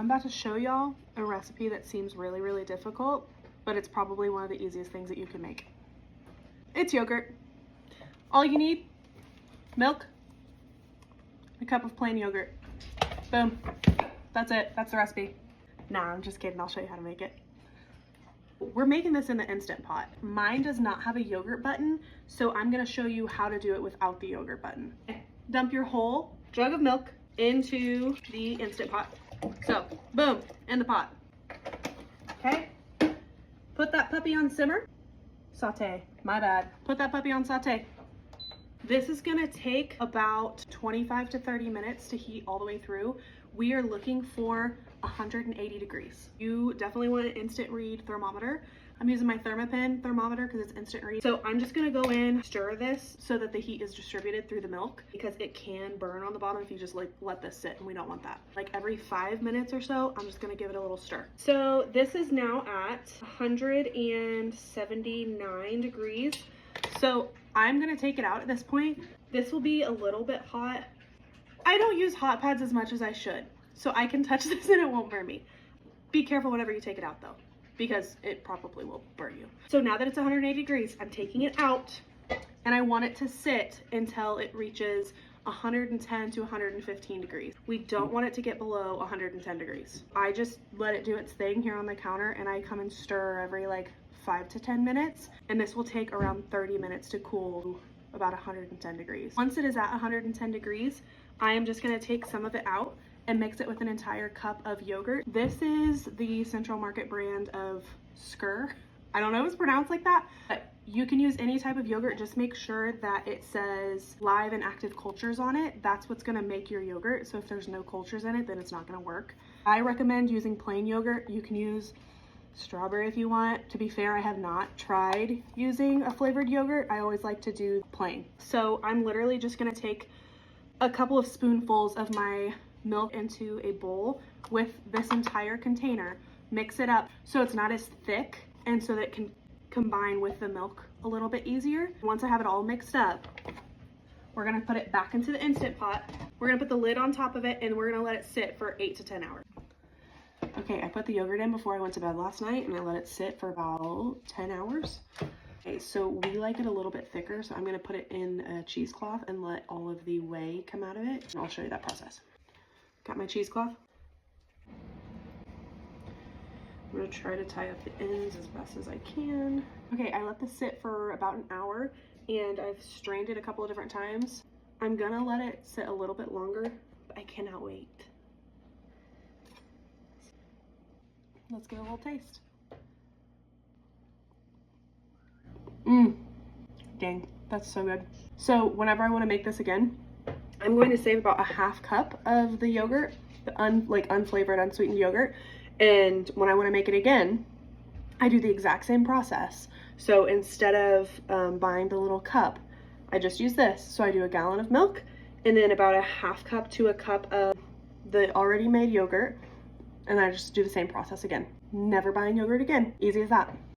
about to show y'all a recipe that seems really, really difficult, but it's probably one of the easiest things that you can make. It's yogurt. All you need, milk, a cup of plain yogurt. Boom. That's it. That's the recipe. Nah, I'm just kidding. I'll show you how to make it. We're making this in the Instant Pot. Mine does not have a yogurt button, so I'm gonna show you how to do it without the yogurt button. Dump your whole jug of milk into the Instant Pot. So, boom, in the pot. Okay? Put that puppy on simmer. Saute. My bad. Put that puppy on saute. This is gonna take about 25 to 30 minutes to heat all the way through. We are looking for 180 degrees. You definitely want an instant read thermometer. I'm using my Thermapen thermometer because it's instant read. So I'm just gonna go in, stir this so that the heat is distributed through the milk, because it can burn on the bottom if you just like let this sit, and we don't want that. Like every 5 minutes or so, I'm just gonna give it a little stir. So this is now at 179 degrees. So I'm gonna take it out at this point. This will be a little bit hot. I don't use hot pads as much as I should, so I can touch this and it won't burn me. Be careful whenever you take it out though, because it probably will burn you. So now that it's 180 degrees, I'm taking it out and I want it to sit until it reaches 110 to 115 degrees. We don't want it to get below 110 degrees. I just let it do its thing here on the counter, and I come and stir every like 5 to 10 minutes, and this will take around 30 minutes to cool about 110 degrees. Once it is at 110 degrees, I am just gonna take some of it out and mix it with an entire cup of yogurt. This is the Central Market brand of Skyr. I don't know if it's pronounced like that, but you can use any type of yogurt. Just make sure that it says live and active cultures on it. That's what's gonna make your yogurt. So if there's no cultures in it, then it's not gonna work. I recommend using plain yogurt. You can use strawberry if you want. To be fair, I have not tried using a flavored yogurt. I always like to do plain. So I'm literally just gonna take a couple of spoonfuls of my milk into a bowl with this entire container, mix it up so it's not as thick and so that it can combine with the milk a little bit easier. Once I have it all mixed up, we're gonna put it back into the Instant Pot. We're gonna put the lid on top of it and we're gonna let it sit for 8 to 10 hours. Okay, I put the yogurt in before I went to bed last night and I let it sit for about 10 hours. Okay, so we like it a little bit thicker, so I'm gonna put it in a cheesecloth and let all of the whey come out of it, and I'll show you that process. Got my cheesecloth. I'm gonna try to tie up the ends as best as I can. Okay, I let this sit for about an hour and I've strained it a couple of different times. I'm gonna let it sit a little bit longer, but I cannot wait. Let's give it a little taste. Dang, that's so good. So whenever I want to make this again, I'm going to save about a half cup of the yogurt, the unflavored, unsweetened yogurt. And when I want to make it again, I do the exact same process. So instead of buying the little cup, I just use this. So I do a gallon of milk and then about a half cup to a cup of the already made yogurt. And I just do the same process again. Never buying yogurt again. Easy as that.